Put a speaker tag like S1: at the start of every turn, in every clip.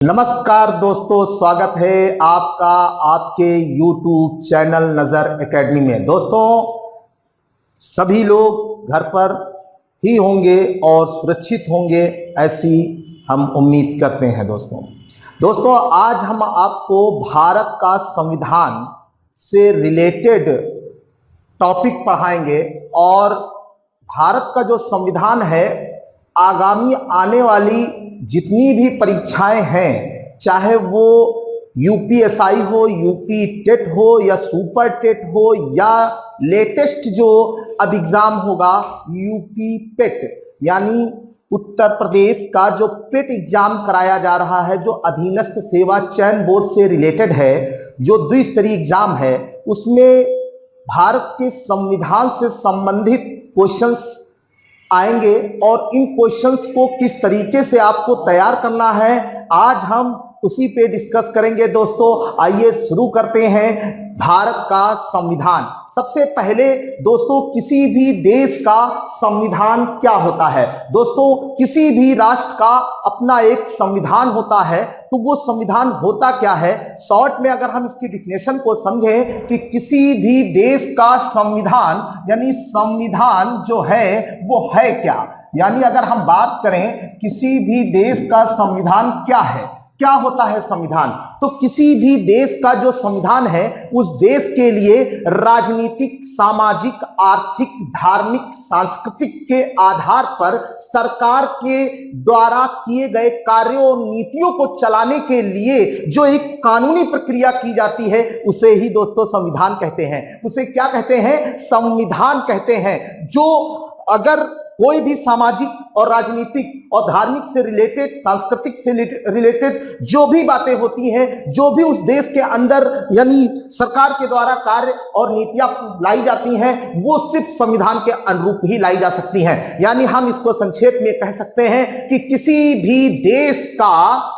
S1: नमस्कार दोस्तों, स्वागत है आपका आपके YouTube चैनल नजर एकेडमी में। दोस्तों, सभी लोग घर पर ही होंगे और सुरक्षित होंगे, ऐसी हम उम्मीद करते हैं। दोस्तों आज हम आपको भारत का संविधान से रिलेटेड टॉपिक पढ़ाएंगे और भारत का जो संविधान है, आगामी आने वाली जितनी भी परीक्षाएं हैं, चाहे वो यूपीएसआई हो, यूपी टेट हो या सुपर टेट हो या लेटेस्ट जो अब एग्जाम होगा यूपी पेट, यानी उत्तर प्रदेश का जो पेट एग्जाम कराया जा रहा है, जो अधीनस्थ सेवा चयन बोर्ड से रिलेटेड है, जो द्विस्तरीय एग्जाम है, उसमें भारत के संविधान से संबंधित क्वेश्चंस आएंगे और इन क्वेश्चंस को किस तरीके से आपको तैयार करना है, आज हम उसी पे डिस्कस करेंगे। दोस्तों आइए शुरू करते हैं। भारत का संविधान, सबसे पहले दोस्तों किसी भी देश का संविधान क्या होता है? दोस्तों किसी भी राष्ट्र का अपना एक संविधान होता है, तो वो संविधान होता क्या है? शॉर्ट में अगर हम इसकी डिफिनेशन को समझें कि किसी भी देश का संविधान, यानी संविधान जो है वो है क्या, यानी अगर हम बात करें किसी भी देश का संविधान क्या है, क्या होता है संविधान, तो किसी भी देश का जो संविधान है उस देश के लिए राजनीतिक, सामाजिक, आर्थिक, धार्मिक, सांस्कृतिक के आधार पर सरकार के द्वारा किए गए कार्यों और नीतियों को चलाने के लिए जो एक कानूनी प्रक्रिया की जाती है, उसे ही दोस्तों संविधान कहते हैं। उसे क्या कहते हैं? संविधान कहते हैं। जो अगर कोई भी सामाजिक और राजनीतिक और धार्मिक से रिलेटेड, सांस्कृतिक से रिलेटेड जो भी बातें होती हैं, जो भी उस देश के अंदर यानी सरकार के द्वारा कार्य और नीतियां लाई जाती हैं, वो सिर्फ संविधान के अनुरूप ही लाई जा सकती हैं। यानी हम इसको संक्षेप में कह सकते हैं कि किसी भी देश का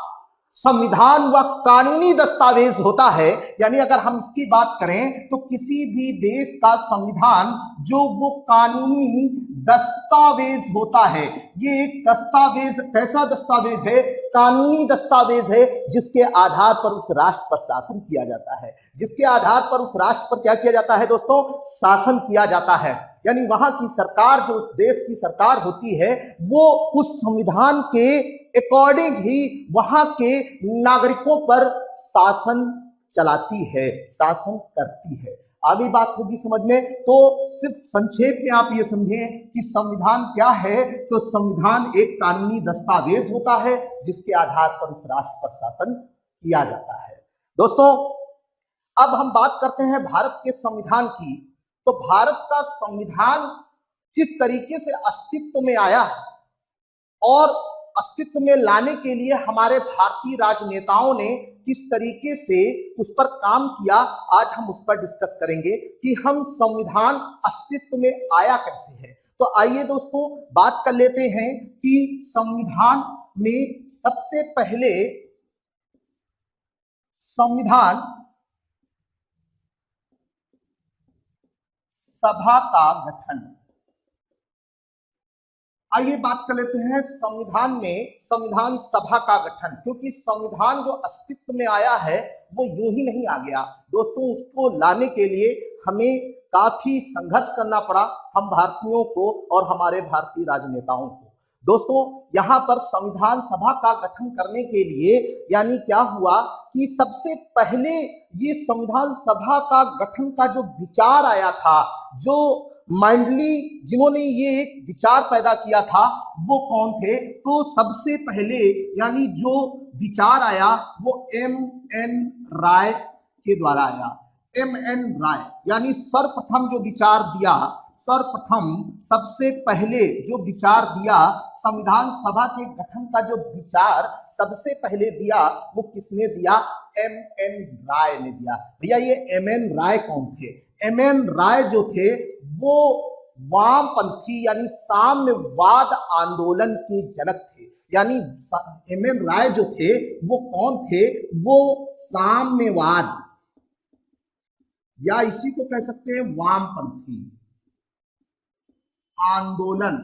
S1: संविधान व कानूनी दस्तावेज होता है। यानी अगर हम इसकी बात करें तो किसी भी देश का संविधान जो वो कानूनी दस्तावेज होता है, ये एक दस्तावेज, कैसा दस्तावेज है? कानूनी दस्तावेज है, जिसके आधार पर उस राष्ट्र पर शासन किया जाता है, जिसके आधार पर उस राष्ट्र पर क्या किया जाता है दोस्तों? शासन किया जाता है। यानी वहां की सरकार, जो उस देश की सरकार होती है, वो उस संविधान के अकॉर्डिंग ही वहां के नागरिकों पर शासन चलाती है, शासन करती है। आगे बात होगी समझ में, तो सिर्फ संक्षेप में आप ये समझें कि संविधान क्या है। तो संविधान एक कानूनी दस्तावेज होता है जिसके आधार पर उस राष्ट्र पर शासन किया जाता है। दोस्तों अब हम बात करते हैं भारत के संविधान की। तो भारत का संविधान किस तरीके से अस्तित्व में आया और अस्तित्व में लाने के लिए हमारे भारतीय राजनेताओं ने किस तरीके से उस पर काम किया, आज हम उस पर डिस्कस करेंगे कि हम संविधान अस्तित्व में आया कैसे है। तो आइए दोस्तों बात कर लेते हैं कि संविधान में सबसे पहले संविधान सभा का गठन। आइए बात कर लेते हैं संविधान में संविधान सभा का गठन, क्योंकि संविधान जो अस्तित्व में आया है वो यूं ही नहीं आ गया दोस्तों। उसको लाने के लिए हमें काफी संघर्ष करना पड़ा, हम भारतीयों को और हमारे भारतीय राजनेताओं को। दोस्तों यहां पर संविधान सभा का गठन करने के लिए यानी क्या हुआ कि सबसे पहले ये संविधान सभा का गठन का जो विचार आया था, जो माइंडली जिन्होंने ये एक विचार पैदा किया था, वो कौन थे? तो सबसे पहले यानी जो विचार आया वो M.N. राय के द्वारा आया। M.N. राय यानी सर्वप्रथम जो विचार दिया, सर्वप्रथम सबसे पहले जो विचार दिया, संविधान सभा के गठन का जो विचार सबसे पहले दिया, वो किसने दिया? M.N. राय ने दिया। भैया ये M.N. राय कौन थे? M.N. राय जो थे वो वामपंथी यानी साम्यवाद आंदोलन के जनक थे। यानी M.N. राय जो थे वो कौन थे? वो साम्यवाद या इसी को कह सकते हैं वामपंथी आंदोलन,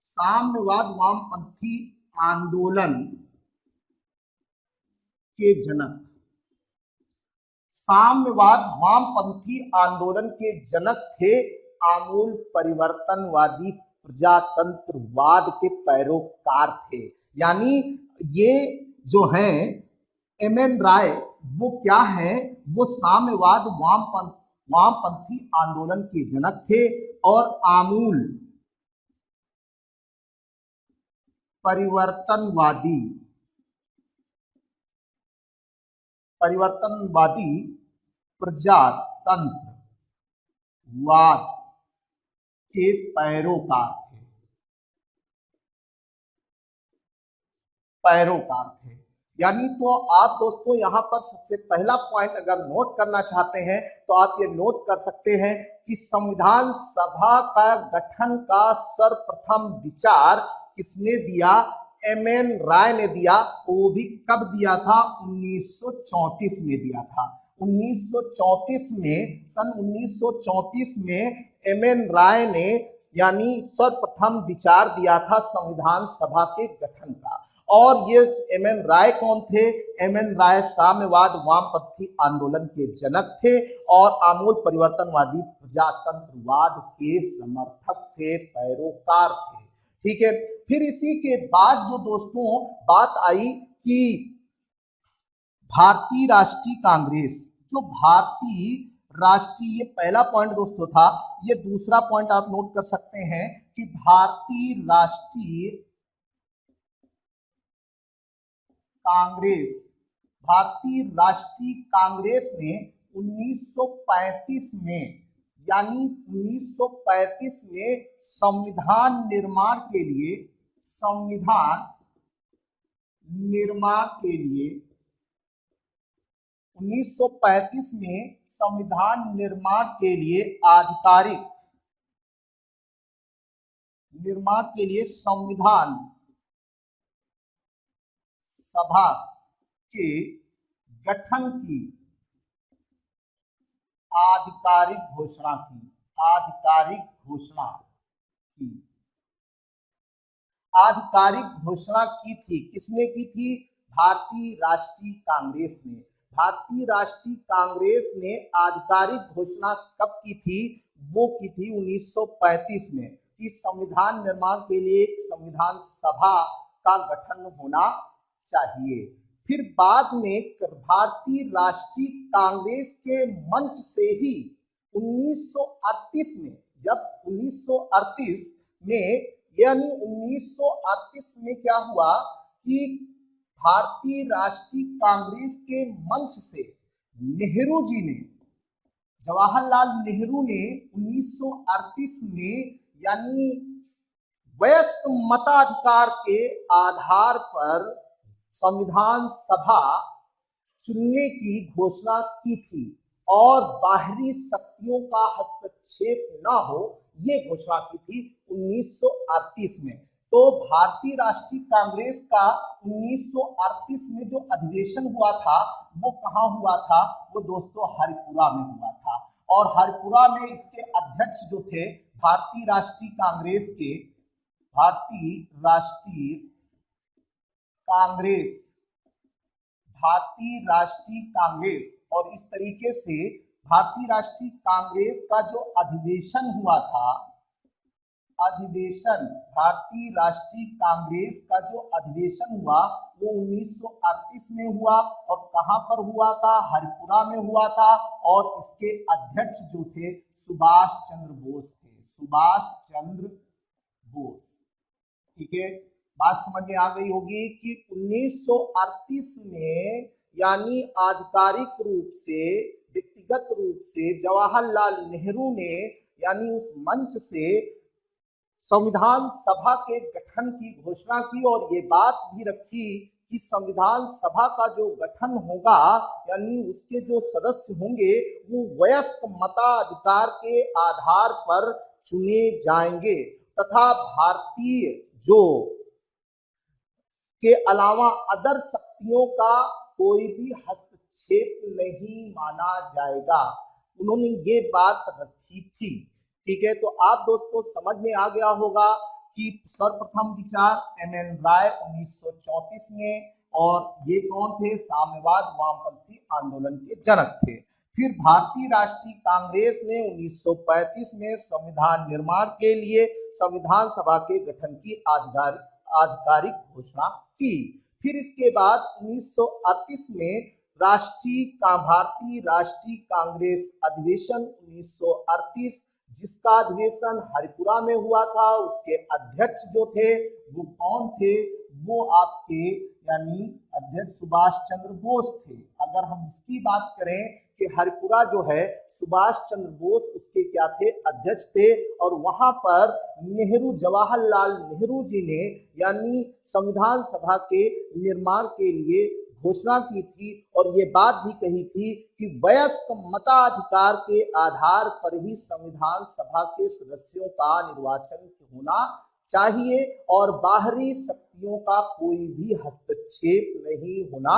S1: साम्यवाद वामपंथी आंदोलन के जनक, साम्यवाद वामपंथी आंदोलन के जनक थे, आमूल परिवर्तनवादी प्रजातंत्रवाद के पैरोकार थे। यानी ये जो हैं एम एन राय, वो क्या है, वो साम्यवाद वामपंथी आंदोलन के जनक थे और आमूल परिवर्तनवादी प्रजातंत्रवाद के पैरोकार थे। यानी तो आप दोस्तों यहां पर सबसे पहला पॉइंट अगर नोट करना चाहते हैं तो आप ये नोट कर सकते हैं कि संविधान सभा का गठन का सर्वप्रथम विचार किसने दिया, एम एन राय ने दिया। वो भी कब दिया था, 1934 में दिया था। 1934 में, सन 1934 में एम एन राय ने यानी सर्वप्रथम विचार दिया था संविधान सभा के गठन का। और ये एम एन राय कौन थे, एम एन राय साम्यवाद वामपंथी आंदोलन के जनक थे और आमूल परिवर्तनवादी प्रजातंत्रवाद के समर्थक थे, पैरोकार थे। ठीक है, फिर इसी के बाद जो दोस्तों बात आई कि भारतीय राष्ट्रीय कांग्रेस, जो भारतीय राष्ट्रीय, ये पहला पॉइंट दोस्तों था। ये दूसरा पॉइंट आप नोट कर सकते हैं कि भारतीय राष्ट्रीय कांग्रेस ने 1935 में, यानी 1935 में संविधान निर्माण के लिए 1935 में संविधान निर्माण के लिए आधिकारिक निर्माण के लिए संविधान सभा के गठन की आधिकारिक घोषणा की। आधिकारिक घोषणा की थी। किसने की थी, भारतीय राष्ट्रीय कांग्रेस ने। भारतीय राष्ट्रीय कांग्रेस ने आधिकारिक घोषणा कब की थी, वो की थी 1935 में कि संविधान निर्माण के लिए एक संविधान सभा का गठन होना चाहिए। फिर बाद में भारतीय राष्ट्रीय कांग्रेस के मंच से ही 1938 में, जब 1938 में, यानी 1938 में क्या हुआ कि भारतीय राष्ट्रीय कांग्रेस के मंच से नेहरू जी ने, जवाहरलाल नेहरू ने 1938 में यानी वयस्क मताधिकार के आधार पर संविधान सभा चुनने की घोषणा की थी और बाहरी शक्तियों का हस्तक्षेप न हो, ये घोषणा की थी 1938 में। तो भारतीय राष्ट्रीय कांग्रेस का 1938 में जो अधिवेशन हुआ था वो कहाँ हुआ था, वो दोस्तों हरिपुरा में हुआ था। और हरिपुरा में इसके अध्यक्ष जो थे भारतीय राष्ट्रीय कांग्रेस और इस तरीके से भारतीय राष्ट्रीय कांग्रेस का जो अधिवेशन हुआ था, भारतीय राष्ट्रीय कांग्रेस का जो अधिवेशन हुआ वो 1938 में हुआ। और कहां पर हुआ था, हरिपुरा में हुआ था। और इसके अध्यक्ष जो थे सुभाष चंद्र बोस थे, ठीक है, बात समझ में आ गई होगी कि 1938 में यानी आधिकारिक रूप से, व्यक्तिगत रूप से जवाहरलाल नेहरू ने यानी उस मंच से संविधान सभा के गठन की घोषणा की और ये बात भी रखी कि संविधान सभा का जो गठन होगा यानी उसके जो सदस्य होंगे वो वयस्क मताधिकार के आधार पर चुने जाएंगे तथा भारतीय जो के अलावा अदर शक्तियों का कोई भी हस्तक्षेप नहीं माना जाएगा। उन्होंने ये बात रखी थी। ठीक है, तो आप दोस्तों समझ में आ गया होगा कि सर्वप्रथम विचार एम एन राय 1934 में और ये कौन थे? साम्यवाद वामपंथी आंदोलन के जनक थे। फिर भारतीय राष्ट्रीय कांग्रेस ने 1935 में संविधान निर्माण के लिए संविधान सभा के गठन की आधिकारिक घोषणा की। फिर इसके बाद 1938 में भारतीय राष्ट्रीय कांग्रेस अधिवेशन 1938, जिसका अधिवेशन हरिपुरा में हुआ था, उसके अध्यक्ष जो थे वो कौन थे? वो आपके यानी अध्यक्ष सुभाष चंद्र बोस थे। अगर हम इसकी बात करें कि हरिपुरा जो है सुभाष चंद्र बोस उसके क्या थे? अध्यक्ष थे। और वहां पर जवाहरलाल नेहरू जी ने यानी संविधान सभा के निर्माण के लिए घोषणा की थी और ये बात भी कही थी कि वयस्क मताधिकार के आधार पर ही संविधान सभा के सदस्यों का निर्वाचन होना चाहिए और बाहरी शक्तियों का कोई भी हस्तक्षेप नहीं होना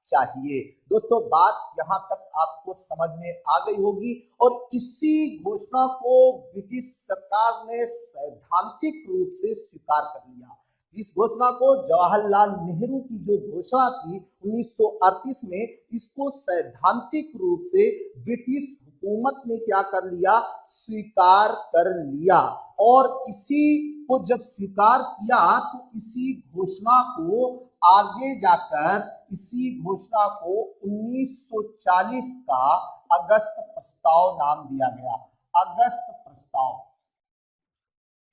S1: चाहिए। दोस्तों, बात यहाँ तक आपको समझ में आ गई होगी। और इसी घोषणा को ब्रिटिश सरकार ने सैद्धांतिक रूप से स्वीकार कर लिया। इस घोषणा को जवाहरलाल नेहरू की जो घोषणा थी 1938 में, इसको सैद्धांतिक रूप से ब्रिटिश हुकूमत ने क्या कर लिया? स्वीकार कर लिया। और इसी को जब स्वीकार किया तो इसी घोषणा को आगे जाकर इसी घोषणा को 1940 का अगस्त प्रस्ताव नाम दिया गया। अगस्त प्रस्ताव।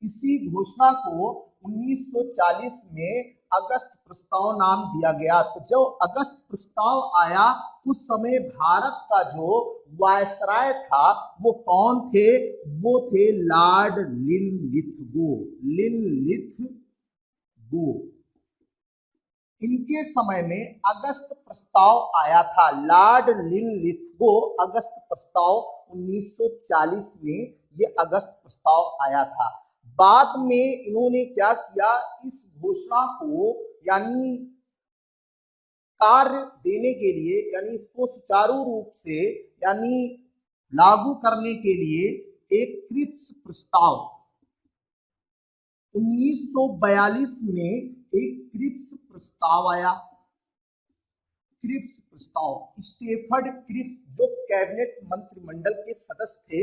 S1: इसी घोषणा को 1940 में अगस्त प्रस्ताव नाम दिया गया। तो जब अगस्त प्रस्ताव आया उस समय भारत का जो वायसराय था वो कौन थे? वो थे लॉर्ड लिनलिथगो। लिनलिथगो, इनके समय में अगस्त प्रस्ताव आया था। लॉर्ड लिनलिथगो अगस्त प्रस्ताव 1940 में ये अगस्त प्रस्ताव आया था। बाद में इन्होंने क्या किया? इस घोषणा को यानी कार्य देने के लिए यानी इसको सुचारू रूप से यानी लागू करने के लिए एक क्रिप्स प्रस्ताव 1942 में एक क्रिप्स प्रस्ताव आया। क्रिप्स प्रस्ताव स्टेफर्ड क्रिप्स जो कैबिनेट मंत्रिमंडल के सदस्य थे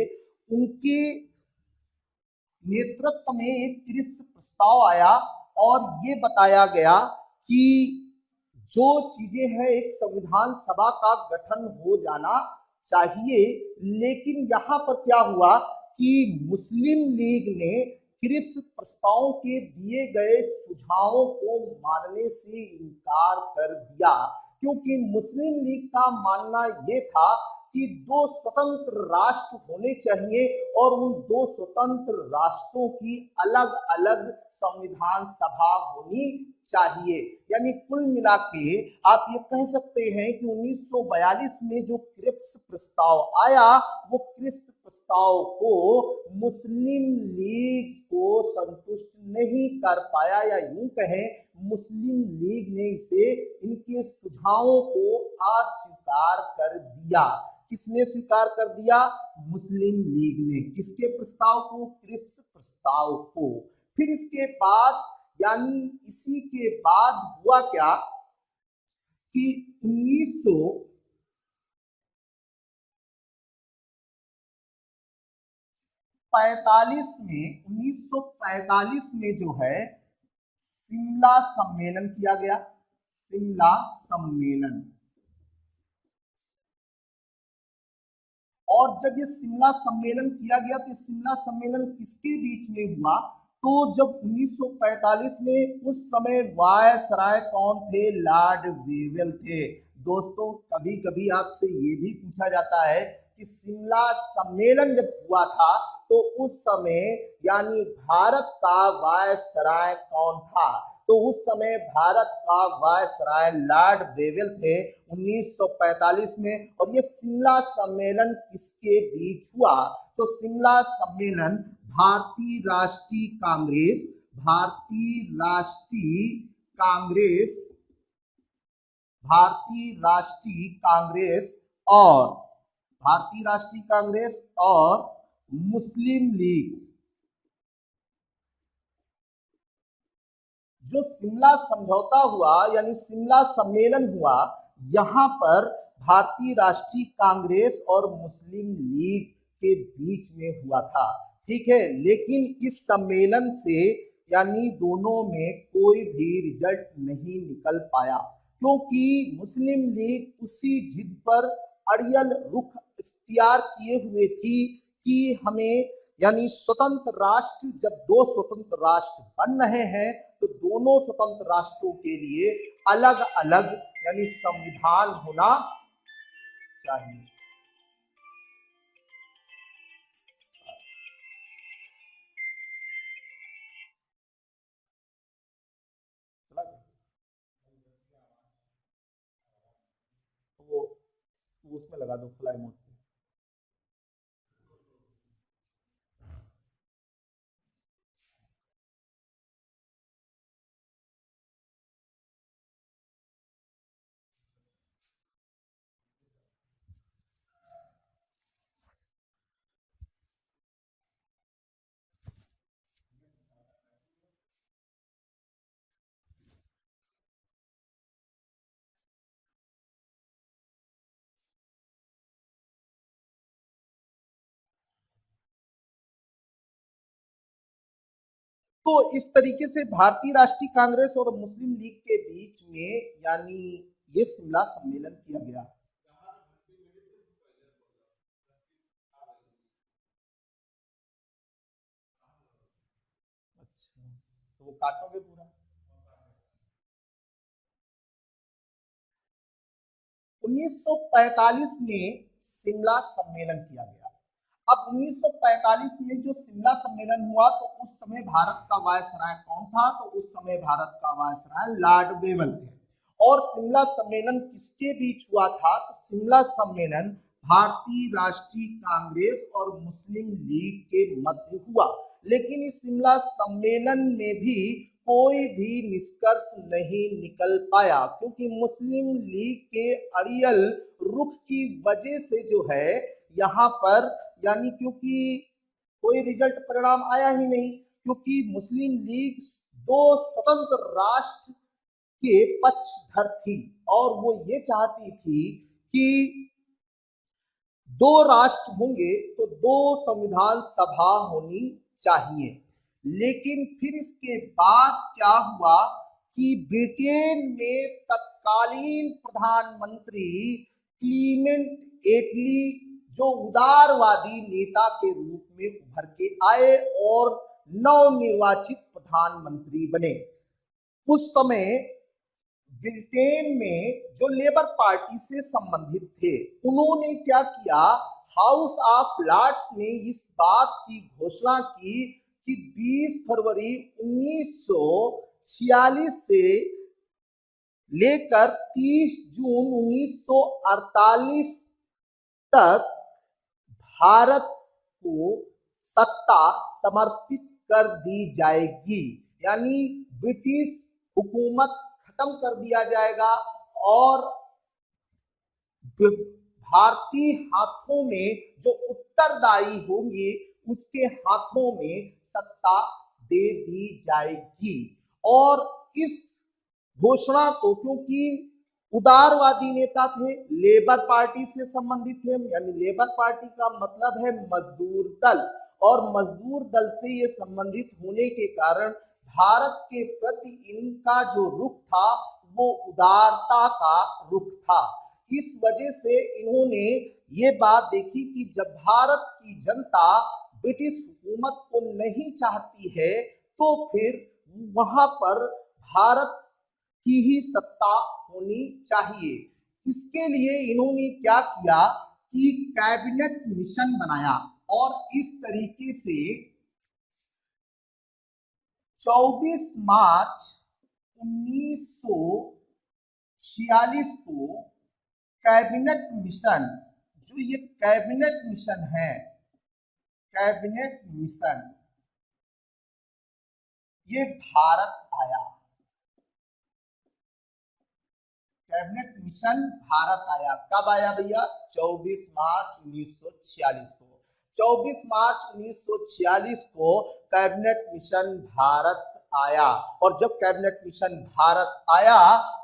S1: उनके नेतृत्व में एक क्रिप्स प्रस्ताव आया और ये बताया गया कि जो चीजें हैं एक संविधान सभा का गठन हो जाना चाहिए। लेकिन यहाँ पर क्या हुआ कि मुस्लिम लीग ने क्रिप्स प्रस्ताव के दिए गए सुझावों को मानने से इनकार कर दिया, क्योंकि मुस्लिम लीग का मानना यह था कि दो स्वतंत्र राष्ट्र होने चाहिए और उन दो स्वतंत्र राष्ट्रों की अलग अलग संविधान सभा होनी चाहिए। यानी कुल मिला के आप ये कह सकते हैं कि 1942 में जो क्रिप्स प्रस्ताव आया वो क्रिप्स प्रस्ताव को मुस्लिम लीग को संतुष्ट नहीं कर पाया, या यूं कहें मुस्लिम लीग ने इसे इनके सुझावों को अस्वीकार कर दिया। किसने स्वीकार कर दिया? मुस्लिम लीग ने। किसके प्रस्ताव को? क्रिप्स प्रस्ताव को। फिर इसके बाद यानी इसी के बाद हुआ क्या कि 1945 में जो है शिमला सम्मेलन किया गया। शिमला सम्मेलन। और जब ये शिमला सम्मेलन किया गया तो शिमला सम्मेलन किसके बीच में हुआ? तो जब 1945 में उस समय वायसराय कौन थे? लॉर्ड वेवेल थे। दोस्तों, कभी कभी आपसे ये भी पूछा जाता है कि शिमला सम्मेलन जब हुआ था तो उस समय यानी भारत का वायसराय कौन था? तो उस समय भारत का वायसराय लॉर्ड वेवेल थे 1945 में। और ये शिमला सम्मेलन किसके बीच हुआ? तो शिमला सम्मेलन भारतीय राष्ट्रीय कांग्रेस और मुस्लिम लीग जो शिमला समझौता हुआ यानी शिमला सम्मेलन हुआ, यहां पर भारतीय राष्ट्रीय कांग्रेस और मुस्लिम लीग के बीच में हुआ था, ठीक है। लेकिन इस सम्मेलन से यानी दोनों में कोई भी रिजल्ट नहीं निकल पाया, क्योंकि मुस्लिम लीग उसी जिद पर अड़ियल रुख इख्तियार किए हुए थी कि हमें यानी स्वतंत्र राष्ट्र, जब दो स्वतंत्र राष्ट्र बन रहे हैं तो दोनों स्वतंत्र राष्ट्रों के लिए अलग अलग यानी संविधान होना चाहिए। वो उसमें लगा दो फ्लाई मोड। तो इस तरीके से भारतीय राष्ट्रीय कांग्रेस और मुस्लिम लीग के बीच में यानी ये शिमला सम्मेलन किया गया। अच्छा, तो वो काटोगे पूरा। 1945 में शिमला सम्मेलन किया गया। अब 1945 में जो शिमला सम्मेलन हुआ तो उस समय भारत का वायसराय कौन था? तो उस समय भारत का वायसराय लॉर्ड वेवन थे। और शिमला सम्मेलन किसके बीच हुआ था? तो शिमला सम्मेलन भारतीय राष्ट्रीय कांग्रेस और मुस्लिम लीग के मध्य हुआ। लेकिन इस शिमला सम्मेलन में भी कोई भी निष्कर्ष नहीं निकल पाया, क्योंकि मुस्लिम लीग के अड़ियल रुख की वजह से जो है यहाँ पर यानी क्योंकि कोई रिजल्ट परिणाम आया ही नहीं, क्योंकि मुस्लिम लीग दो स्वतंत्र राष्ट्र के पक्षधर थी और वो ये चाहती थी कि दो राष्ट्र होंगे तो दो संविधान सभा होनी चाहिए। लेकिन फिर इसके बाद क्या हुआ कि ब्रिटेन में तत्कालीन प्रधानमंत्री क्लीमेंट एटली जो उदारवादी नेता के रूप में उभर के आए और नवनिर्वाचित प्रधानमंत्री बने। उस समय ब्रिटेन में जो लेबर पार्टी से संबंधित थे, उन्होंने क्या किया, हाउस ऑफ लॉर्ड्स ने इस बात की घोषणा की कि 20 फरवरी 1946 से लेकर 30 जून 1948 तक भारत को सत्ता समर्पित कर दी जाएगी, यानी ब्रिटिश हुकूमत खत्म कर दिया जाएगा और भारतीय हाथों में जो उत्तरदायी होंगे उसके हाथों में सत्ता दे दी जाएगी। और इस घोषणा को, क्योंकि उदारवादी नेता थे, लेबर पार्टी से संबंधित थे, यानी लेबर पार्टी का मतलब है मजदूर दल, और मजदूर दल से ये संबंधित होने के कारण भारत के प्रति इनका जो रुख था वो उदारता का रुख था। इस वजह से इन्होंने ये बात देखी कि जब भारत की जनता ब्रिटिश हुकूमत को नहीं चाहती है तो फिर वहां पर भारत की ही सत्ता होनी चाहिए। इसके लिए इन्होंने क्या किया कि कैबिनेट मिशन बनाया और इस तरीके से 24 मार्च 1946 को कैबिनेट मिशन, जो ये कैबिनेट मिशन है, कैबिनेट मिशन ये भारत आया। कैबिनेट मिशन भारत आया कब आया भैया? 24 मार्च 1946 को। 24 मार्च 1946 को कैबिनेट मिशन भारत आया। और जब कैबिनेट मिशन भारत आया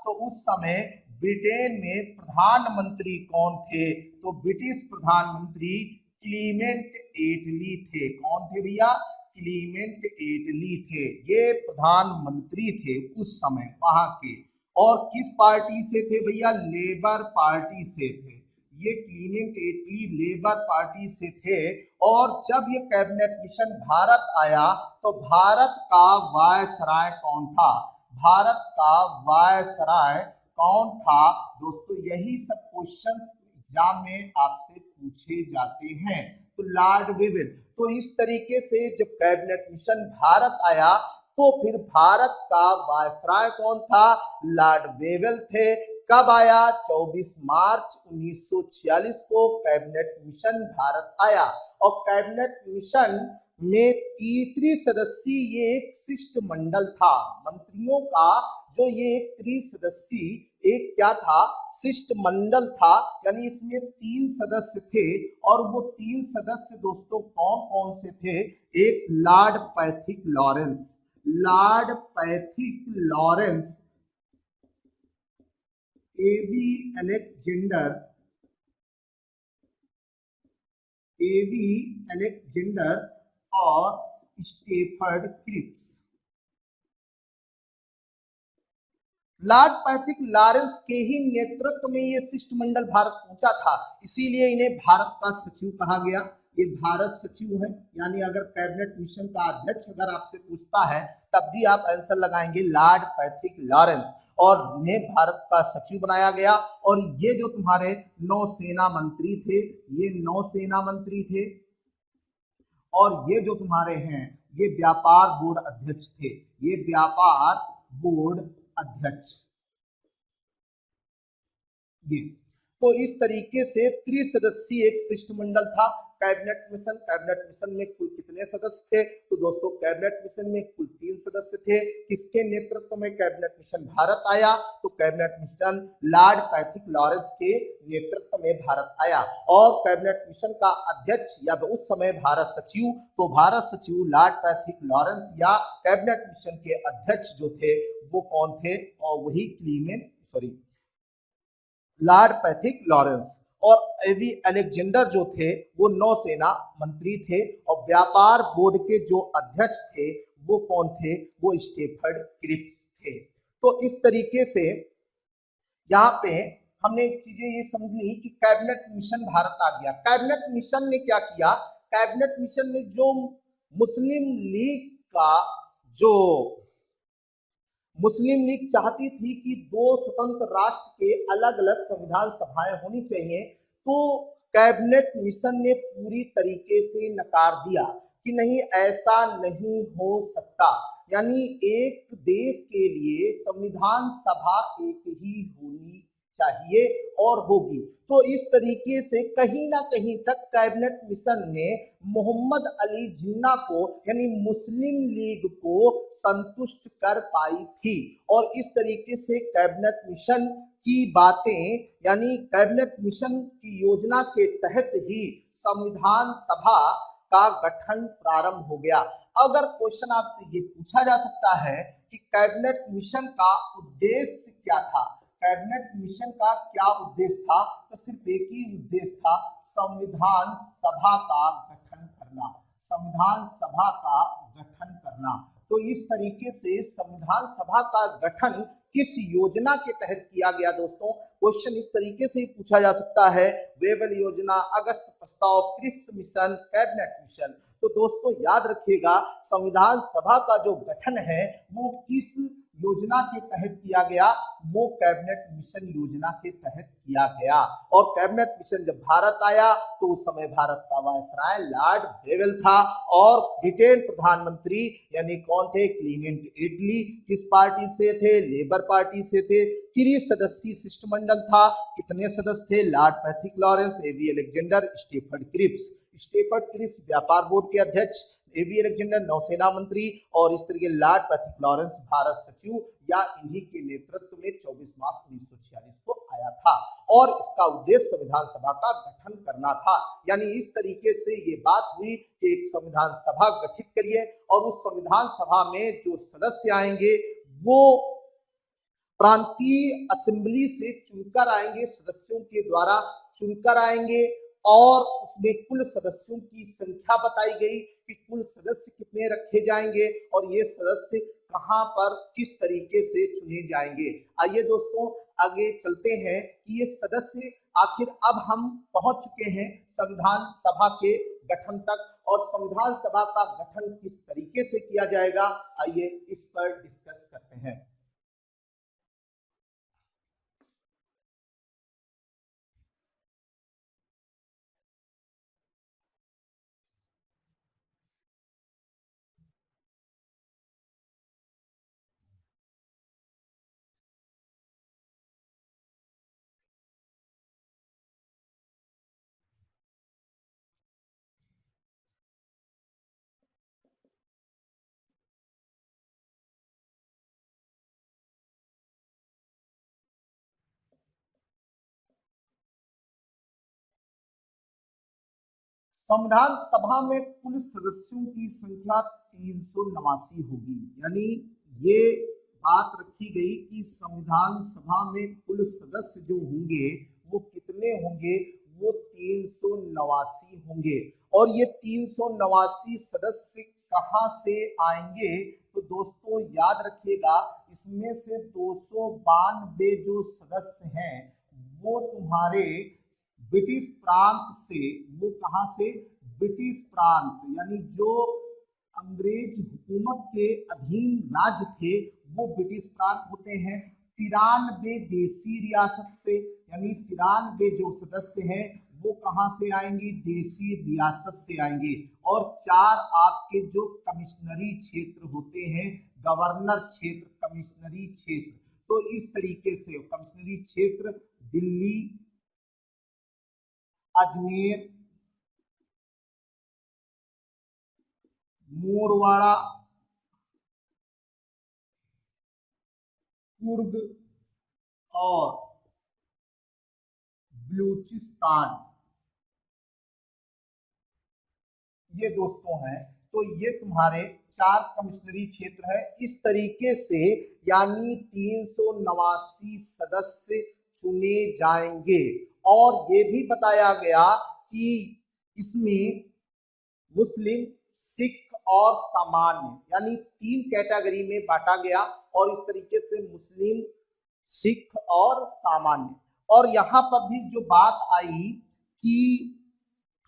S1: तो उस समय ब्रिटेन में प्रधानमंत्री कौन थे? तो ब्रिटिश प्रधानमंत्री क्लीमेंट एटली थे। कौन थे भैया? क्लीमेंट एटली थे। ये प्रधानमंत्री थे उस समय वहां के। और किस पार्टी से थे भैया? लेबर पार्टी से थे। ये क्लीमेंट एटली लेबर पार्टी से थे। और जब ये कैबिनेट मिशन भारत आया तो भारत का वायसराय कौन था? भारत का वायसराय कौन था? दोस्तों यही सब क्वेश्चन एग्जाम में आपसे पूछे जाते हैं। तो लॉर्ड वेवेल। तो इस तरीके से जब कैबिनेट मिशन भारत आया तो फिर भारत का वायसराय कौन था? लॉर्ड वेवेल थे। कब आया? 24 मार्च 1946 को कैबिनेट मिशन भारत आया। और कैबिनेट मिशन में त्रिसदस्यीय ये एक शिष्टमंडल था मंत्रियों का। जो ये एक त्रिसदस्यीय एक क्या था? शिष्टमंडल था। यानी इसमें 3 सदस्य थे। और वो 3 सदस्य दोस्तों कौन कौन से थे? एक Lord Pethick Lawrence, Lord Pethick Lawrence, AV Alexander और Stafford Cripps. Lord Pethick Lawrence के ही नेतृत्व में ये शिष्टमंडल भारत पहुंचा था। इसीलिए इन्हें भारत का सचिव कहा गया। ये भारत सचिव है। यानी अगर कैबिनेट मिशन का अध्यक्ष अगर आपसे पूछता है तब भी आप आंसर लगाएंगे लॉर्ड पैथिक लॉरेंस। और इन्हें भारत का सचिव बनाया गया। और ये जो तुम्हारे नौसेना मंत्री थे, ये नौसेना मंत्री थे। और ये जो तुम्हारे हैं ये व्यापार बोर्ड अध्यक्ष थे। ये व्यापार बोर्ड अध्यक्ष। ये तो इस तरीके से त्रिसदस्यीय एक शिष्टमंडल था कैबिनेट मिशन। कैबिनेट मिशन में कुल कितने सदस्य थे? तो दोस्तों कैबिनेट मिशन में कुल 3 सदस्य थे। किसके नेतृत्व में कैबिनेट मिशन भारत आया? तो cabinet mission Lord Pethick Lawrence के नेतृत्व में भारत आया। और कैबिनेट मिशन का अध्यक्ष या उस समय भारत सचिव, तो भारत सचिव लॉर्ड पैथिक लॉरेंस या कैबिनेट मिशन के अध्यक्ष जो थे वो कौन थे? और वही लॉर्ड पैथिक लॉरेंस। और एवी अलेक्जेंडर जो थे वो नौसेना मंत्री थे। और व्यापार बोर्ड के जो अध्यक्ष थे वो कौन थे? वो स्टेफर्ड क्रिप्स थे। तो इस तरीके से यहाँ पे हमने चीजें ये समझ ली कि कैबिनेट मिशन भारत आ गया। कैबिनेट मिशन ने क्या किया? कैबिनेट मिशन ने जो मुस्लिम लीग चाहती थी कि 2 स्वतंत्र राष्ट्र के अलग अलग संविधान सभाएं होनी चाहिए, तो कैबिनेट मिशन ने पूरी तरीके से नकार दिया कि नहीं, ऐसा नहीं हो सकता। यानी एक देश के लिए संविधान सभा एक ही होनी चाहिए और होगी। तो इस तरीके से कहीं ना कहीं तक कैबिनेट मिशन ने मोहम्मद अली जिन्ना को यानी मुस्लिम लीग को संतुष्ट कर पाई थी। और इस तरीके से कैबिनेट मिशन की बातें यानी कैबिनेट मिशन की योजना के तहत ही संविधान सभा का गठन प्रारंभ हो गया। अगर क्वेश्चन आपसे ये पूछा जा सकता है कि कैबिनेट मिशन का उद्देश्य क्या था, कैबिनेट मिशन का क्या उद्देश्य था, तो सिर्फ एक ही उद्देश्य था, संविधान सभा का गठन करना, संविधान सभा का गठन करना। तो इस तरीके से संविधान सभा का गठन किस योजना के तहत किया गया? दोस्तों क्वेश्चन इस तरीके से पूछा जा सकता है, वेवेल योजना, अगस्त प्रस्ताव, क्रिप्स मिशन, कैबिनेट मिशन। तो दोस्तों याद रखिएगा संविधान सभा का जो गठन है वो किस योजना के तहत किया गया? वो कैबिनेट मिशन योजना के तहत किया गया। और कैबिनेट मिशन जब भारत आया तो उस समय भारत का वायसराय लॉर्ड वेवेल था। और ब्रिटेन प्रधानमंत्री यानी कौन थे? क्लीमेंट एटली। किस पार्टी से थे? लेबर पार्टी से थे। 30 सदस्यीय शिष्टमंडल था। कितने सदस्य थे? Lord Pethick Lawrence, AV Alexander, Stafford Cripps. Stafford Cripps व्यापार बोर्ड के अध्यक्ष, एवी अलेक्जेंडर नौसेना मंत्री और इस तरीके लॉर्ड पैथिक लॉरेंस भारत सचिव या इन्हीं के नेतृत्व में 24 मार्च 1946 को आया था। और इसका उद्देश्य संविधान सभा का गठन करना था। यानी इस तरीके से ये बात हुई कि एक संविधान सभा गठित करिए और उस संविधान सभा में जो सदस्य आएंगे वो प्रांतीय असेंबली से चुनकर आएंगे, सदस्यों के द्वारा चुनकर आएंगे और उसमें कुल सदस्यों की संख्या बताई गई कि कुल सदस्य कितने रखे जाएंगे और ये सदस्य कहां पर किस तरीके से चुने जाएंगे। आइए दोस्तों आगे चलते हैं कि ये सदस्य आखिर अब हम पहुंच चुके हैं संविधान सभा के गठन तक और संविधान सभा का गठन किस तरीके से किया जाएगा, आइए इस पर डिस्कस करते हैं। संविधान सभा में कुल सदस्यों की संख्या 389 होगी। यानी ये बात रखी गई कि संविधान सभा में कुल सदस्य जो होंगे वो कितने होंगे, वो 389 होंगे। और ये 389 सदस्य कहां से आएंगे, तो दोस्तों याद रखिएगा इसमें से 292 जो सदस्य हैं वो तुम्हारे ब्रिटिश प्रांत से, वो कहां से, ब्रिटिश प्रांत यानी जो अंग्रेज हुकूमत के अधीन राज्य थे वो ब्रिटिश प्रांत होते हैं। 93 देसी रियासत से, यानी 93 जो सदस्य हैं वो कहां से आएंगे, देसी रियासत से आएंगे। और 4 आपके जो कमिश्नरी क्षेत्र होते हैं, गवर्नर क्षेत्र, कमिश्नरी क्षेत्र, तो इस तरीके से कमिश्नरी क्षेत्र दिल्ली, अजमेर, मोरवाड़ा, कुर्ग और बलूचिस्तान, ये दोस्तों हैं। तो ये तुम्हारे 4 कमिश्नरी क्षेत्र है। इस तरीके से यानी 389 सदस्य चुने जाएंगे। और ये भी बताया गया कि इसमें मुस्लिम, सिख और सामान्य यानी 3 कैटेगरी में बांटा गया। और इस तरीके से मुस्लिम, सिख और सामान्य। और यहाँ पर भी जो बात आई कि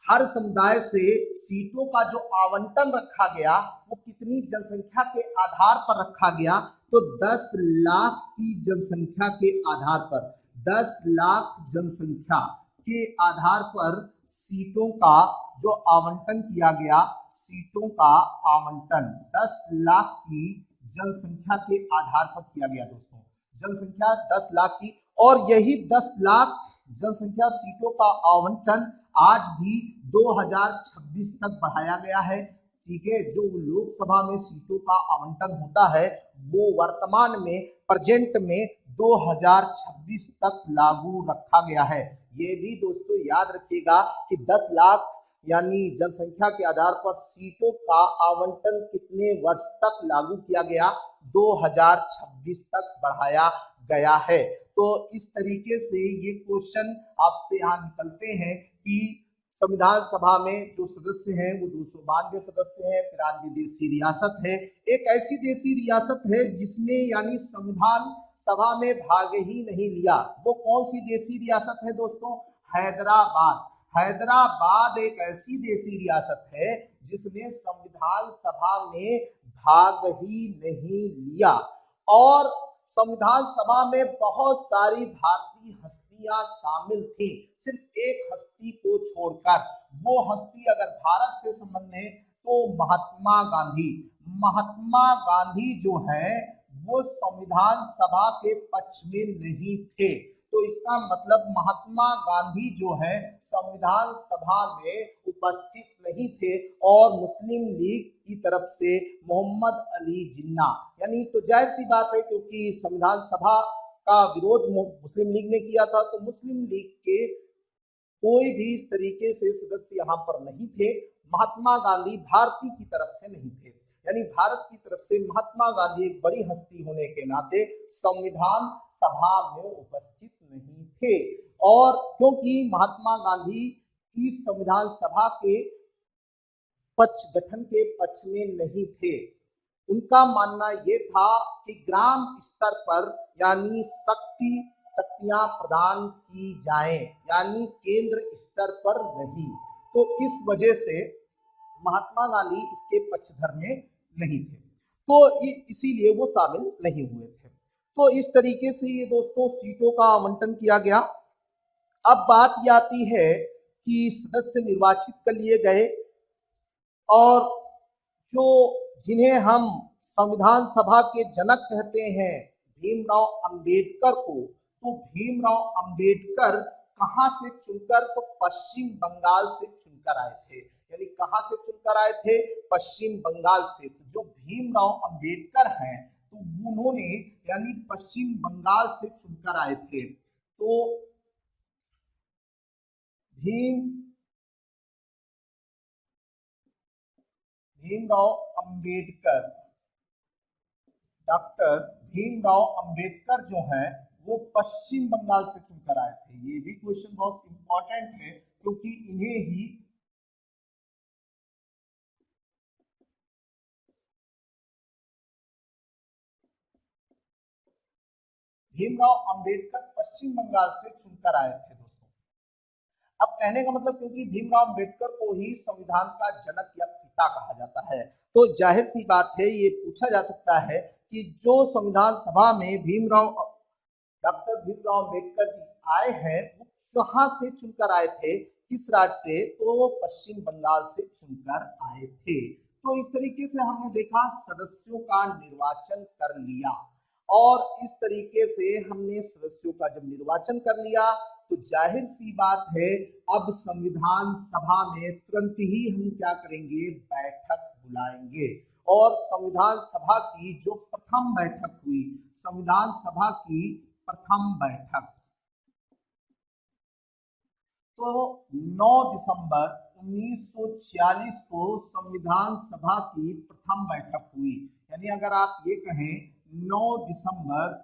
S1: हर समुदाय से सीटों का जो आवंटन रखा गया वो कितनी जनसंख्या के आधार पर रखा गया, तो 10 लाख की जनसंख्या के आधार पर, 10 लाख जनसंख्या के आधार पर सीटों का जो आवंटन किया गया, सीटों का आवंटन 10 लाख की जनसंख्या के आधार पर किया गया। दोस्तों जनसंख्या 10 लाख की, और यही 10 लाख जनसंख्या सीटों का आवंटन आज भी 2026 तक बढ़ाया गया है। ठीक है, जो लोकसभा में सीटों का आवंटन होता है वो वर्तमान में, प्रेजेंट में 2026 तक लागू रखा गया है। ये भी दोस्तों याद रखिएगा कि 10 लाख यानी जनसंख्या के आधार पर सीटों का आवंटन कितने वर्ष तक लागू किया गया, 2026 तक बढ़ाया गया है। तो इस तरीके से ये क्वेश्चन आपसे यहाँ निकलते हैं कि संविधान सभा में जो सदस्य हैं वो 292 सदस्य हैं, 93 देसी रियासत है। एक ऐसी देसी रियासत है जिसने यानी संविधान सभा में भाग ही नहीं लिया। वो कौन सी देसी रियासत है दोस्तों, हैदराबाद। हैदराबाद एक ऐसी देसी रियासत है जिसने संविधान सभा में भाग ही नहीं लिया। और संविधान सभा में बहुत सारी भारतीय हस्तियां शामिल थी, सिर्फ एक हस्ती को छोड़कर। वो हस्ती अगर भारत से संबंध है तो महात्मा गांधी। महात्मा गांधी जो है वो संविधान सभा के पक्ष में नहीं थे। तो इसका मतलब महात्मा गांधी जो है संविधान सभा में उपस्थित नहीं थे। और मुस्लिम लीग की तरफ से मोहम्मद अली जिन्ना, यानी तो जाहिर सी बात है क्योंकि संविधान सभा का विरोध मुस्लिम लीग ने किया था, तो मुस्लिम लीग के कोई भी इस तरीके से सदस्य यहाँ पर नहीं थे। महात्मा गांधी भारतीय की तरफ से नहीं थे, यानी भारत की तरफ से महात्मा गांधी एक बड़ी हस्ती होने के नाते संविधान सभा में उपस्थित नहीं थे। और क्योंकि महात्मा गांधी इस संविधान सभा के गठन के पक्ष में नहीं थे, उनका मानना यह था कि ग्राम स्तर पर यानी शक्तियां प्रदान की जाएं, यानी केंद्र स्तर पर नहीं। तो इस वजह से महात्मा गांधी इसके पक्षधर में नहीं थे, तो इसीलिए वो शामिल नहीं हुए थे। तो इस तरीके से ये दोस्तों सीटों का आवंटन किया गया। अब बात ये आती है कि सदस्य निर्वाचित कर लिए गए और जो जिन्हें हम संविधान सभा के जनक कहते हैं भीमराव अंबेडकर को, तो भीमराव अंबेडकर कहां से चुनकर, तो पश्चिम बंगाल से चुनकर आए थे। यानी कहां से चुनकर आए थे, पश्चिम बंगाल से। तो जो भीमराव अंबेडकर हैं तो उन्होंने यानी पश्चिम बंगाल से चुनकर आए थे। तो भीमराव अंबेडकर, डॉक्टर भीमराव अंबेडकर जो है वो पश्चिम बंगाल से चुनकर आए थे। ये भी क्वेश्चन बहुत इंपॉर्टेंट है क्योंकि इन्हें ही भीमराव अंबेडकर पश्चिम बंगाल से चुनकर आए थे दोस्तों। अब कहने का मतलब क्योंकि भीमराव अंबेडकर को ही संविधान का जनक या पिता कहा जाता है, तो जाहिर सी बात है ये पूछा जा सकता है कि जो संविधान सभा में डॉक्टर भीमराव अंबेडकर जी आए हैं वो कहां से चुनकर आए थे, किस राज्य से, तो वो पश्चिम बंगाल से चुनकर आए थे। तो इस तरीके से हमने देखा सदस्यों का निर्वाचन कर लिया, और इस तरीके से हमने सदस्यों का जब निर्वाचन कर लिया तो जाहिर सी बात है अब संविधान सभा में तुरंत ही हम क्या करेंगे, बैठक बुलाएंगे। और संविधान सभा की जो प्रथम बैठक हुई, संविधान सभा की प्रथम बैठक, तो 9 दिसंबर 1946 को संविधान सभा की प्रथम बैठक हुई। यानी अगर आप ये कहें 9 दिसंबर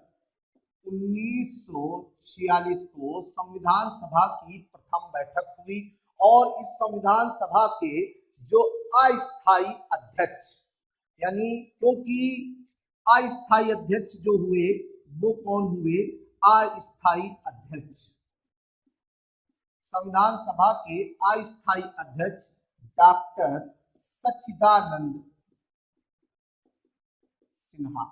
S1: 1946 को संविधान सभा की प्रथम बैठक हुई। और इस संविधान सभा के जो अस्थायी अध्यक्ष, यानी क्योंकि अस्थायी अध्यक्ष जो हुए वो कौन हुए, अस्थायी अध्यक्ष, संविधान सभा के अस्थायी अध्यक्ष डॉक्टर सच्चिदानंद सिन्हा।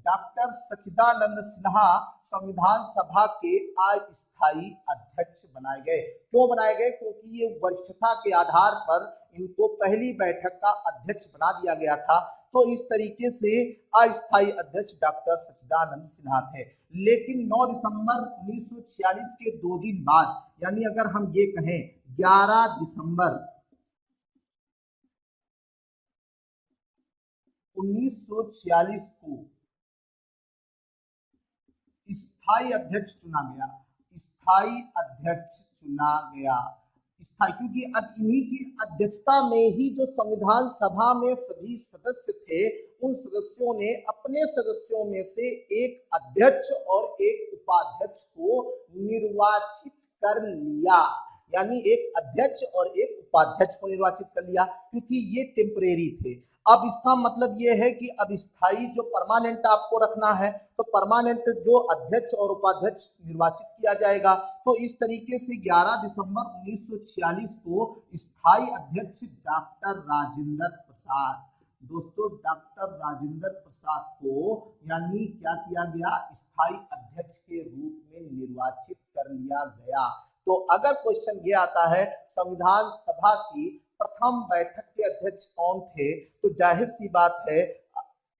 S1: डॉक्टर सच्चिदानंद सिन्हा संविधान सभा के अस्थायी अध्यक्ष बनाए गए। क्यों बनाए गए, क्योंकि ये वरिष्ठता के आधार पर इनको पहली बैठक का अध्यक्ष बना दिया गया था। तो इस तरीके से अस्थायी अध्यक्ष डॉक्टर सच्चिदानंद सिन्हा थे। लेकिन 9 दिसंबर 1946 के 2 दिन बाद, यानी अगर हम ये कहें 11 दिसंबर 1946 को स्थायी अध्यक्ष चुना गया। स्थायी अध्यक्ष चुना गया, स्थायी, क्योंकि अब इन्हीं की अध्यक्षता में ही जो संविधान सभा में सभी सदस्य थे उन सदस्यों ने अपने सदस्यों में से एक अध्यक्ष और एक उपाध्यक्ष को निर्वाचित कर लिया। यानी एक अध्यक्ष और एक उपाध्यक्ष को निर्वाचित कर लिया, क्योंकि ये टेम्परेरी थे। अब इसका मतलब ये है कि अब स्थायी जो परमानेंट आपको रखना है तो परमानेंट जो अध्यक्ष और उपाध्यक्ष निर्वाचित किया जाएगा। तो इस तरीके से 11 दिसंबर 1946 को स्थायी अध्यक्ष डॉक्टर राजेंद्र प्रसाद, दोस्तों डॉक्टर राजेंद्र प्रसाद को यानी क्या किया गया, स्थायी अध्यक्ष के रूप में निर्वाचित कर लिया गया। तो अगर क्वेश्चन ये आता है संविधान सभा की प्रथम बैठक के अध्यक्ष कौन थे, तो जाहिर सी बात है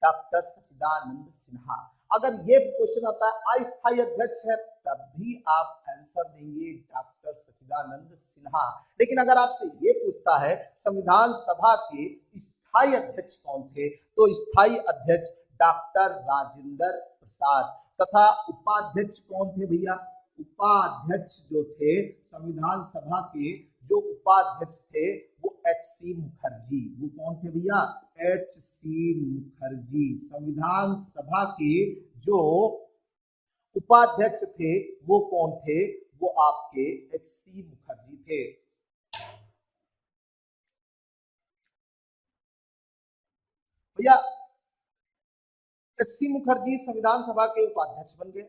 S1: डॉक्टर सच्चिदानंद सिन्हा। अगर ये क्वेश्चन आता है अस्थायी अध्यक्ष है तब भी आप आंसर देंगे डॉक्टर सच्चिदानंद सिन्हा। लेकिन अगर आपसे ये पूछता है संविधान सभा के स्थायी अध्यक्ष कौन थे, तो स्थायी अध्यक्ष डॉक्टर राजेंद्र प्रसाद। तथा उपाध्यक्ष कौन थे भैया? उपाध्यक्ष जो थे संविधान सभा के जो उपाध्यक्ष थे वो एच.सी. मुखर्जी। वो कौन थे भैया? एच.सी. मुखर्जी। संविधान सभा के जो उपाध्यक्ष थे वो कौन थे? वो आपके एच.सी. मुखर्जी थे। भैया एच.सी. मुखर्जी संविधान सभा के उपाध्यक्ष बन गए।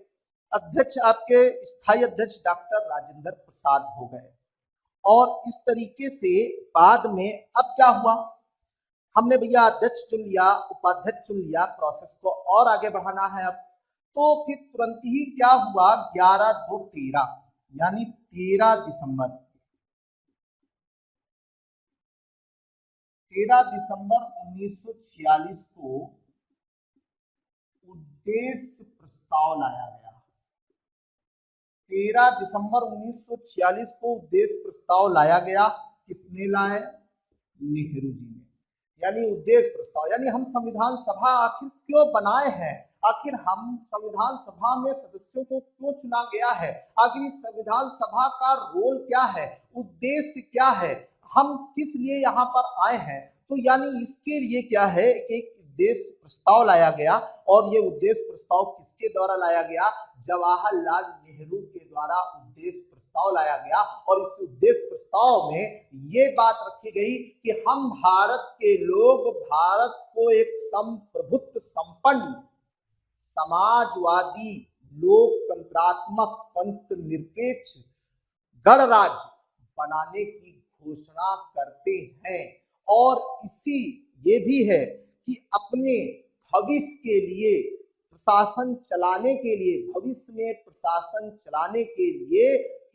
S1: अध्यक्ष आपके स्थायी अध्यक्ष डॉक्टर राजेंद्र प्रसाद हो गए। और इस तरीके से बाद में अब क्या हुआ? हमने भैया अध्यक्ष चुन लिया, उपाध्यक्ष चुन लिया, प्रोसेस को और आगे बढ़ाना है अब। तो फिर तुरंत ही क्या हुआ? 11/2/13 यानी 13 दिसंबर 1946 को उद्देश्य प्रस्ताव लाया गया। 13 दिसंबर 1946 को उद्देश्य प्रस्ताव लाया गया। किसने लाया? नेहरू जी ने। यानी उद्देश्य प्रस्ताव, यानी हम संविधान सभा आखिर क्यों बनाए हैं, आखिर हम संविधान सभा में सदस्यों को क्यों चुना गया है, आखिर इस संविधान सभा का रोल क्या है, उद्देश्य क्या है, हम किस लिए यहाँ पर आए हैं। तो यानी इसके लिए क्या है, एक उद्देश्य प्रस्ताव लाया गया। और ये उद्देश्य प्रस्ताव किसके द्वारा लाया गया? जवाहरलाल नेहरू के द्वारा उद्देश्य प्रस्ताव लाया गया। और इस उद्देश्य प्रस्ताव में ये बात रखी गई कि हम भारत के लोग भारत को एक संप्रभुत्व संपन्न समाजवादी लोकतंत्रात्मक पंथ निरपेक्ष गणराज्य बनाने की घोषणा करते हैं। और इसी ये भी है कि अपने भविष्य के लिए प्रशासन चलाने के लिए, भविष्य में प्रशासन चलाने के लिए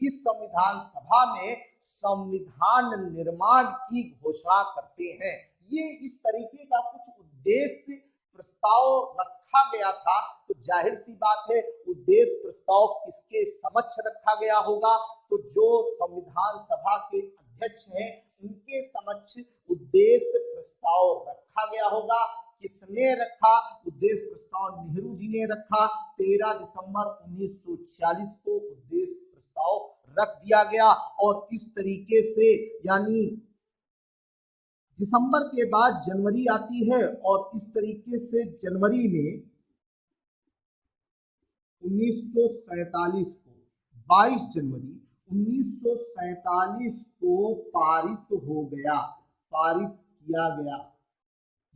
S1: इस संविधान सभा में संविधान निर्माण की घोषणा करते हैं। ये इस तरीके का कुछ उद्देश्य प्रस्ताव रखा गया था। तो जाहिर सी बात है उद्देश्य प्रस्ताव किसके समक्ष रखा गया होगा? तो जो संविधान सभा के अध्यक्ष हैं उनके समक्ष उद्देश्य प्रस्ताव रखा गया होगा। किसने रखा? उद्देश्य प्रस्ताव नेहरू जी ने रखा। 13 दिसंबर 1946 को उद्देश्य प्रस्ताव रख दिया गया। और इस तरीके से यानी दिसंबर के बाद जनवरी आती है और इस तरीके से जनवरी में 1947 को 22 जनवरी 1947 को पारित हो गया, पारित किया गया।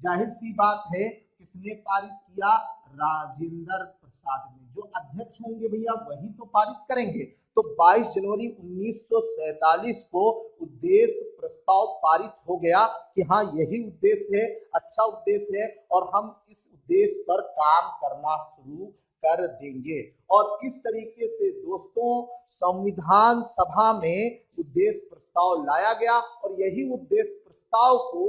S1: जाहिर सी बात है किसने पारित किया? राजेंद्र प्रसाद ने। जो अध्यक्ष होंगे भैया वही तो पारित करेंगे। तो 22 जनवरी 1947 को उद्देश्य प्रस्ताव पारित हो गया कि हाँ यही उद्देश्य है, अच्छा उद्देश्य है और हम इस उद्देश्य पर काम करना शुरू कर देंगे। और इस तरीके से दोस्तों संविधान सभा में उद्देश्य प्रस्ताव लाया गया और यही उद्देश्य प्रस्ताव को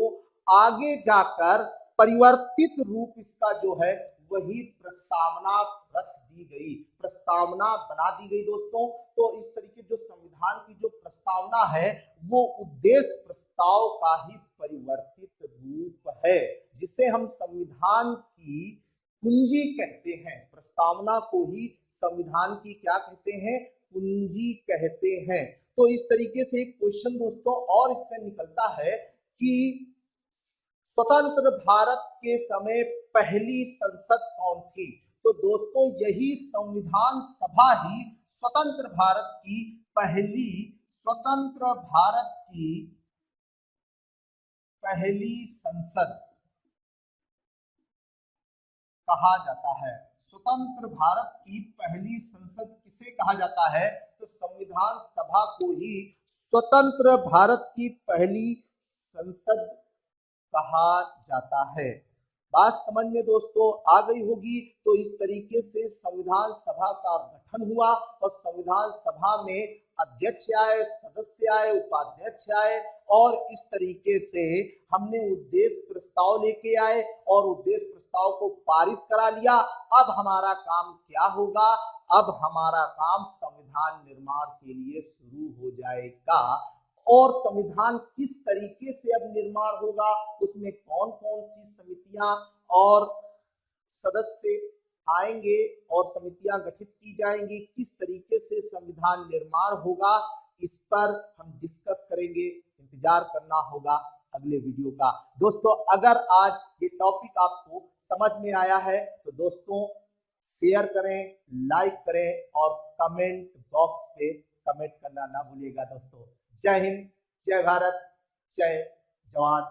S1: आगे जाकर परिवर्तित रूप इसका जो है वही प्रस्तावना रख दी गई, प्रस्तावना बना दी गई दोस्तों। तो इस तरीके जो संविधान की जो प्रस्तावना है वो उद्देश्य प्रस्ताव का ही परिवर्तित रूप है, जिसे हम संविधान की कुंजी कहते हैं। प्रस्तावना को ही संविधान की क्या कहते हैं? कुंजी कहते हैं। तो इस तरीके से एक क्वेश्चन दोस्तों और इससे निकलता है कि स्वतंत्र भारत के समय पहली संसद कौन थी? तो दोस्तों यही संविधान सभा ही स्वतंत्र भारत की पहली, स्वतंत्र भारत की पहली संसद कहा जाता है। स्वतंत्र भारत की पहली संसद किसे कहा जाता है? तो संविधान सभा को ही स्वतंत्र भारत की पहली संसद कहा जाता है। बात समझ में दोस्तों आ गई होगी। तो इस तरीके से संविधान सभा का गठन हुआ और संविधान सभा में अध्यक्ष आए, सदस्य आए, उपाध्यक्ष आए और इस तरीके से हमने उद्देश्य प्रस्ताव लेके आए और उद्देश्य प्रस्ताव को पारित करा लिया। अब हमारा काम क्या होगा? अब हमारा काम संविधान निर्माण के लिए शुरू हो जाएगा। और संविधान किस तरीके से अब निर्माण होगा, उसमें कौन कौन सी समितियां और सदस्य आएंगे और समितियां गठित की जाएंगी, किस तरीके से संविधान निर्माण होगा, इस पर हम डिस्कस करेंगे। इंतजार करना होगा अगले वीडियो का। दोस्तों, अगर आज ये टॉपिक आपको समझ में आया है तो दोस्तों शेयर करें, लाइक करें और कमेंट बॉक्स पे कमेंट करना ना भूलिएगा। दोस्तों, जय हिंद, जय भारत, जय जवान।